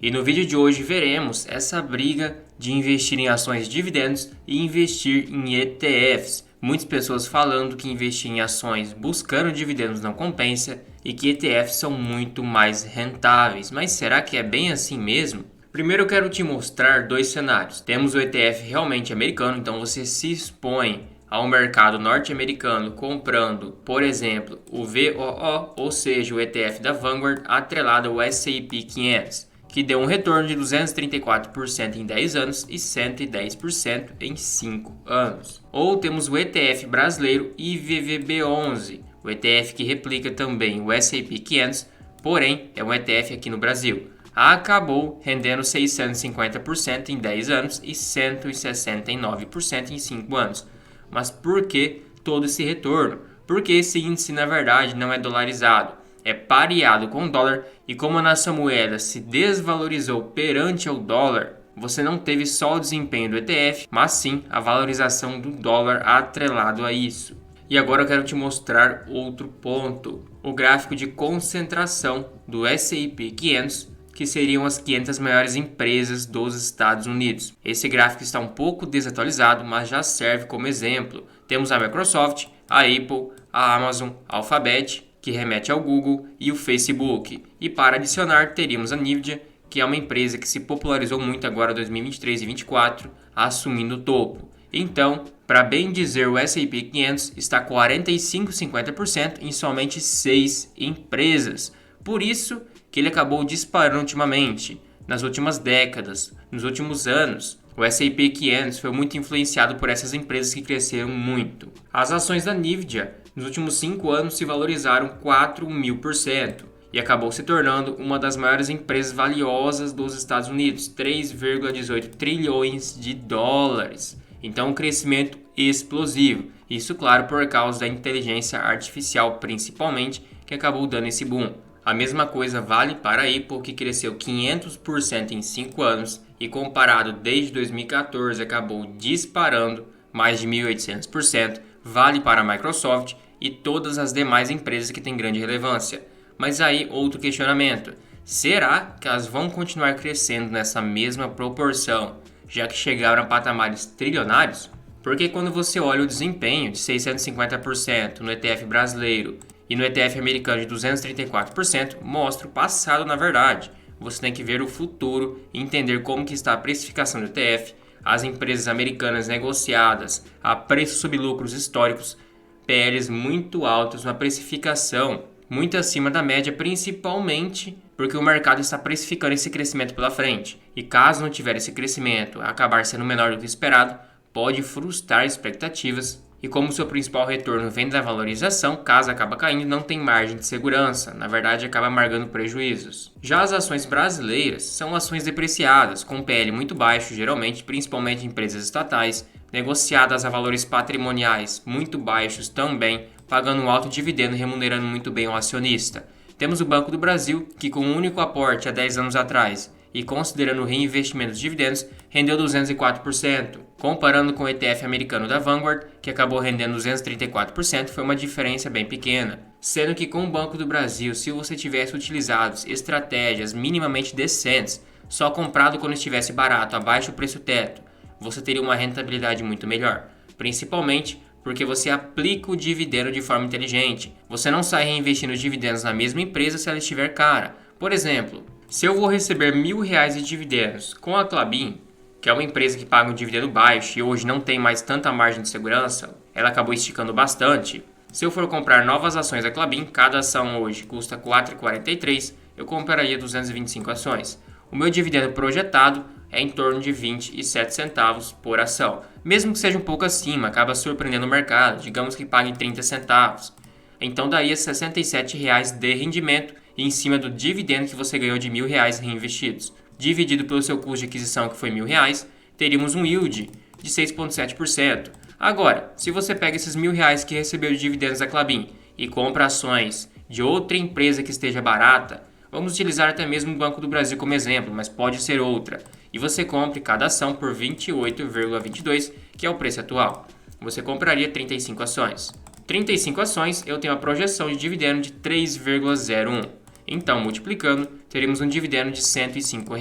E no vídeo de hoje veremos essa briga de investir em ações de dividendos e investir em ETFs. Muitas pessoas falando que investir em ações buscando dividendos não compensa e que ETFs são muito mais rentáveis. Mas será que é bem assim mesmo? Primeiro eu quero te mostrar dois cenários. Temos o ETF realmente americano, então você se expõe ao mercado norte-americano comprando, por exemplo, o VOO, ou seja, o ETF da Vanguard atrelado ao S&P 500, que deu um retorno de 234% em 10 anos e 110% em 5 anos. Ou temos o ETF brasileiro IVVB11, o ETF que replica também o S&P 500, porém é um ETF aqui no Brasil. Acabou rendendo 650% em 10 anos e 169% em 5 anos. Mas por que todo esse retorno? Porque esse índice, na verdade, não é dolarizado, é pareado com o dólar, e como a nossa moeda se desvalorizou perante o dólar, você não teve só o desempenho do ETF, mas sim a valorização do dólar atrelado a isso. E agora eu quero te mostrar outro ponto, o gráfico de concentração do S&P 500, que seriam as 500 maiores empresas dos Estados Unidos. Esse gráfico está um pouco desatualizado, mas já serve como exemplo. Temos a Microsoft, a Apple, a Amazon, a Alphabet, que remete ao Google, e o Facebook. E para adicionar, teríamos a Nvidia, que é uma empresa que se popularizou muito agora em 2023 e 2024, assumindo o topo. Então, para bem dizer, o S&P 500 está 45,50% em somente 6 empresas. Por isso que ele acabou disparando ultimamente, nas últimas décadas, nos últimos anos. O S&P 500 foi muito influenciado por essas empresas que cresceram muito. As ações da Nvidia nos últimos 5 anos se valorizaram 4.000% e acabou se tornando uma das maiores empresas valiosas dos Estados Unidos, 3,18 trilhões de dólares. Então, um crescimento explosivo. Isso, claro, por causa da inteligência artificial, principalmente, que acabou dando esse boom. A mesma coisa vale para a Apple, que cresceu 500% em 5 anos e comparado desde 2014 acabou disparando mais de 1.800%. Vale para a Microsoft e todas as demais empresas que têm grande relevância. Mas aí outro questionamento, será que elas vão continuar crescendo nessa mesma proporção, já que chegaram a patamares trilionários? Porque quando você olha o desempenho de 650% no ETF brasileiro e no ETF americano de 234%, mostra o passado na verdade. Você tem que ver o futuro e entender como que está a precificação do ETF, as empresas americanas negociadas a preços sob lucros históricos, PLs muito altos, uma precificação muito acima da média, principalmente porque o mercado está precificando esse crescimento pela frente. E caso não tiver esse crescimento, acabar sendo menor do que esperado, pode frustrar expectativas. E como seu principal retorno vem da valorização, caso acaba caindo, não tem margem de segurança, na verdade acaba amargando prejuízos. Já as ações brasileiras são ações depreciadas, com PL muito baixo, geralmente, principalmente empresas estatais, negociadas a valores patrimoniais muito baixos também, pagando um alto dividendo e remunerando muito bem o acionista. Temos o Banco do Brasil, que com um único aporte há 10 anos atrás, e considerando o reinvestimento dos dividendos, rendeu 204%. Comparando com o ETF americano da Vanguard, que acabou rendendo 234%, foi uma diferença bem pequena. Sendo que com o Banco do Brasil, se você tivesse utilizado estratégias minimamente decentes, só comprado quando estivesse barato, abaixo do preço teto, você teria uma rentabilidade muito melhor. Principalmente porque você aplica o dividendo de forma inteligente. Você não sai reinvestindo os dividendos na mesma empresa se ela estiver cara. Por exemplo, se eu vou receber R$1.000 de dividendos com a Klabin, que é uma empresa que paga um dividendo baixo e hoje não tem mais tanta margem de segurança, ela acabou esticando bastante. Se eu for comprar novas ações da Klabin, cada ação hoje custa R$4,43, eu compraria 225 ações. O meu dividendo projetado é em torno de 27 centavos por ação. Mesmo que seja um pouco acima, acaba surpreendendo o mercado, digamos que pague 30 centavos. Então daria R$67 de rendimento em cima do dividendo que você ganhou de R$1.000 reinvestidos. Dividido pelo seu custo de aquisição, que foi R$1.000, teríamos um yield de 6,7%. Agora, se você pega esses R$1.000 que recebeu de dividendos da Klabin e compra ações de outra empresa que esteja barata, vamos utilizar até mesmo o Banco do Brasil como exemplo, mas pode ser outra, e você compre cada ação por R$28,22, que é o preço atual. Você compraria 35 ações. 35 ações, eu tenho a projeção de dividendo de 3,01. Então, multiplicando, teremos um dividendo de R$ 105.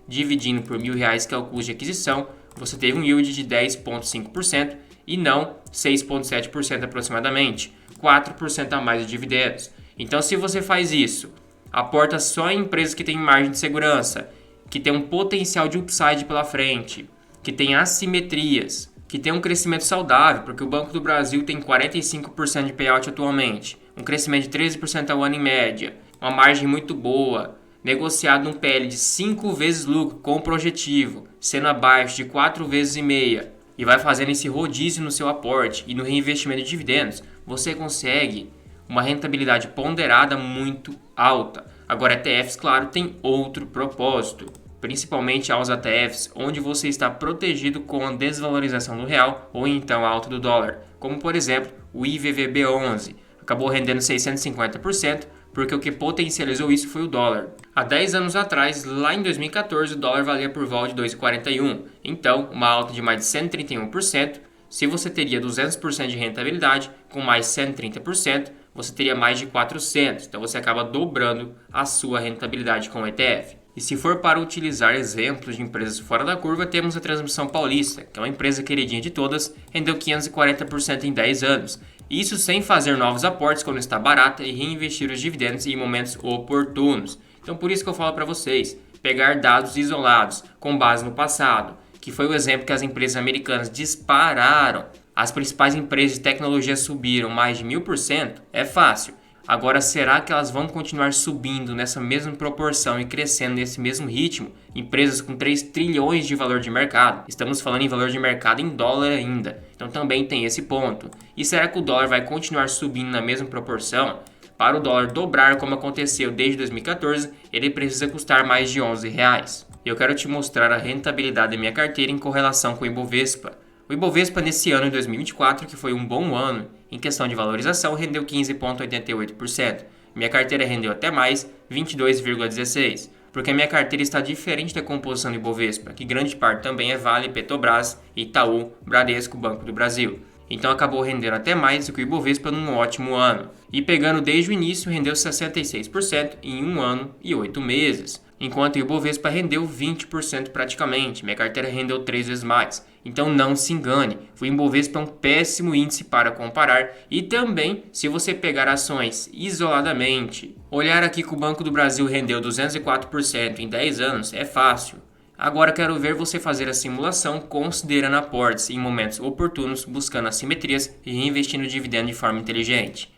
Dividindo por R$ 1.000, que é o custo de aquisição, você teve um yield de 10,5% e não 6,7% aproximadamente, 4% a mais de dividendos. Então, se você faz isso, aporta só em empresas que têm margem de segurança, que tem um potencial de upside pela frente, que tem assimetrias, que tem um crescimento saudável, porque o Banco do Brasil tem 45% de payout atualmente, um crescimento de 13% ao ano em média, uma margem muito boa, negociado num PL de 5 vezes lucro com o projetivo, sendo abaixo de 4 vezes e meia, e vai fazendo esse rodízio no seu aporte e no reinvestimento de dividendos, você consegue uma rentabilidade ponderada muito alta. Agora, ETFs, claro, tem outro propósito, principalmente aos ETFs, onde você está protegido com a desvalorização do real ou então a alta do dólar, como por exemplo o IVVB11, acabou rendendo 650%, porque o que potencializou isso foi o dólar. Há 10 anos atrás, lá em 2014, o dólar valia por volta de 2,41, então uma alta de mais de 131%. Se você teria 200% de rentabilidade, com mais 130%, você teria mais de 400%, então você acaba dobrando a sua rentabilidade com o ETF. E se for para utilizar exemplos de empresas fora da curva, temos a Transmissão Paulista, que é uma empresa queridinha de todas, rendeu 540% em 10 anos. Isso sem fazer novos aportes quando está barata e reinvestir os dividendos em momentos oportunos. Então por isso que eu falo para vocês, pegar dados isolados com base no passado, que foi o exemplo que as empresas americanas dispararam, as principais empresas de tecnologia subiram mais de 1000%, é fácil. Agora, será que elas vão continuar subindo nessa mesma proporção e crescendo nesse mesmo ritmo? Empresas com 3 trilhões de valor de mercado. Estamos falando em valor de mercado em dólar ainda. Então também tem esse ponto. E será que o dólar vai continuar subindo na mesma proporção? Para o dólar dobrar, como aconteceu desde 2014, ele precisa custar mais de R$11. Eu quero te mostrar a rentabilidade da minha carteira em correlação com o Ibovespa. O Ibovespa nesse ano de 2024, que foi um bom ano em questão de valorização, rendeu 15,88%. Minha carteira rendeu até mais, 22,16%, porque a minha carteira está diferente da composição do Ibovespa, que grande parte também é Vale, Petrobras, Itaú, Bradesco, Banco do Brasil. Então acabou rendendo até mais do que o Ibovespa num ótimo ano. E pegando desde o início, rendeu 66% em 1 ano e 8 meses. Enquanto o Ibovespa rendeu 20% praticamente, minha carteira rendeu 3 vezes mais. Então não se engane, o Ibovespa é um péssimo índice para comparar e também se você pegar ações isoladamente. Olhar aqui que o Banco do Brasil rendeu 204% em 10 anos é fácil. Agora quero ver você fazer a simulação considerando aportes em momentos oportunos, buscando assimetrias e reinvestindo dividendo de forma inteligente.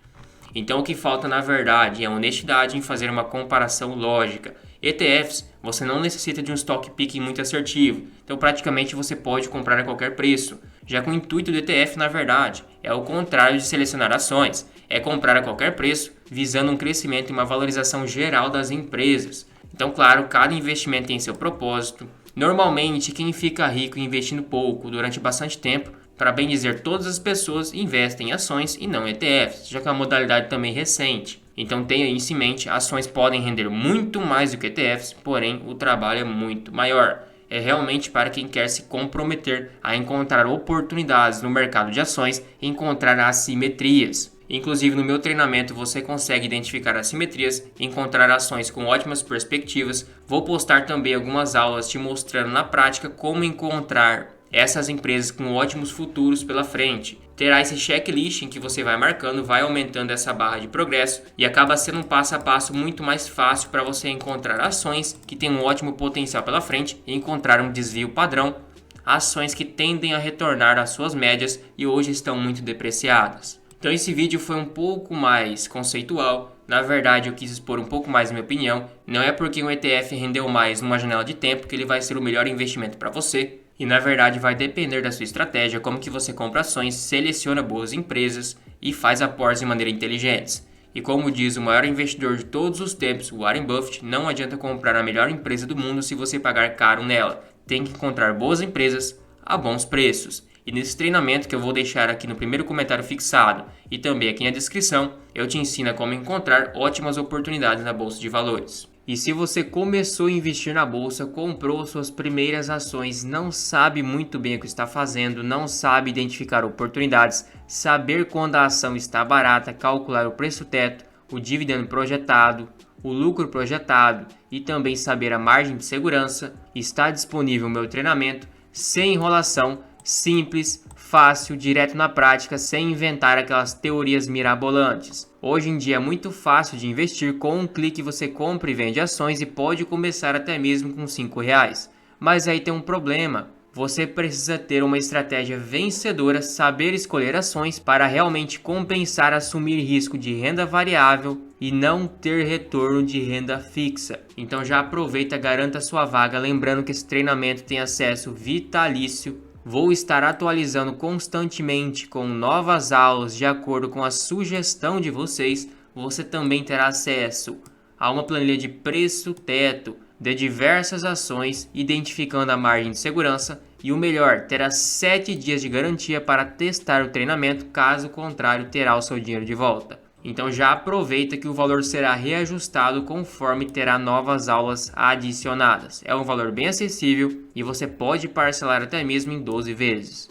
Então o que falta na verdade é honestidade em fazer uma comparação lógica. ETFs, você não necessita de um stock picking muito assertivo, então praticamente você pode comprar a qualquer preço. Já que o intuito do ETF na verdade é o contrário de selecionar ações, é comprar a qualquer preço visando um crescimento e uma valorização geral das empresas. Então claro, cada investimento tem seu propósito. Normalmente quem fica rico investindo pouco durante bastante tempo, para bem dizer todas as pessoas investem em ações e não ETFs, já que é uma modalidade também recente. Então tenha isso em mente, ações podem render muito mais do que ETFs, porém o trabalho é muito maior. É realmente para quem quer se comprometer a encontrar oportunidades no mercado de ações e encontrar assimetrias. Inclusive no meu treinamento você consegue identificar assimetrias, encontrar ações com ótimas perspectivas. Vou postar também algumas aulas te mostrando na prática como encontrar essas empresas com ótimos futuros pela frente. Terá esse checklist em que você vai marcando, vai aumentando essa barra de progresso e acaba sendo um passo a passo muito mais fácil para você encontrar ações que têm um ótimo potencial pela frente e encontrar um desvio padrão, ações que tendem a retornar às suas médias e hoje estão muito depreciadas. Então esse vídeo foi um pouco mais conceitual, na verdade eu quis expor um pouco mais minha opinião, não é porque um ETF rendeu mais numa janela de tempo que ele vai ser o melhor investimento para você. E na verdade vai depender da sua estratégia, como que você compra ações, seleciona boas empresas e faz aportes de maneira inteligente. E como diz o maior investidor de todos os tempos, Warren Buffett, não adianta comprar a melhor empresa do mundo se você pagar caro nela. Tem que encontrar boas empresas a bons preços. E nesse treinamento que eu vou deixar aqui no primeiro comentário fixado e também aqui na descrição, eu te ensino como encontrar ótimas oportunidades na Bolsa de Valores. E se você começou a investir na bolsa, comprou suas primeiras ações, não sabe muito bem o que está fazendo, não sabe identificar oportunidades, saber quando a ação está barata, calcular o preço teto, o dividendo projetado, o lucro projetado e também saber a margem de segurança, está disponível o meu treinamento sem enrolação, simples, fácil, direto na prática, sem inventar aquelas teorias mirabolantes. Hoje em dia é muito fácil de investir, com um clique você compra e vende ações e pode começar até mesmo com R$5. Mas aí tem um problema. Você precisa ter uma estratégia vencedora, saber escolher ações para realmente compensar assumir risco de renda variável e não ter retorno de renda fixa. Então já aproveita, garanta sua vaga, lembrando que esse treinamento tem acesso vitalício. Vou estar atualizando constantemente com novas aulas de acordo com a sugestão de vocês. Você também terá acesso a uma planilha de preço-teto de diversas ações, identificando a margem de segurança e o melhor, terá 7 dias de garantia para testar o treinamento, caso contrário terá o seu dinheiro de volta. Então já aproveita que o valor será reajustado conforme terá novas aulas adicionadas. É um valor bem acessível e você pode parcelar até mesmo em 12 vezes.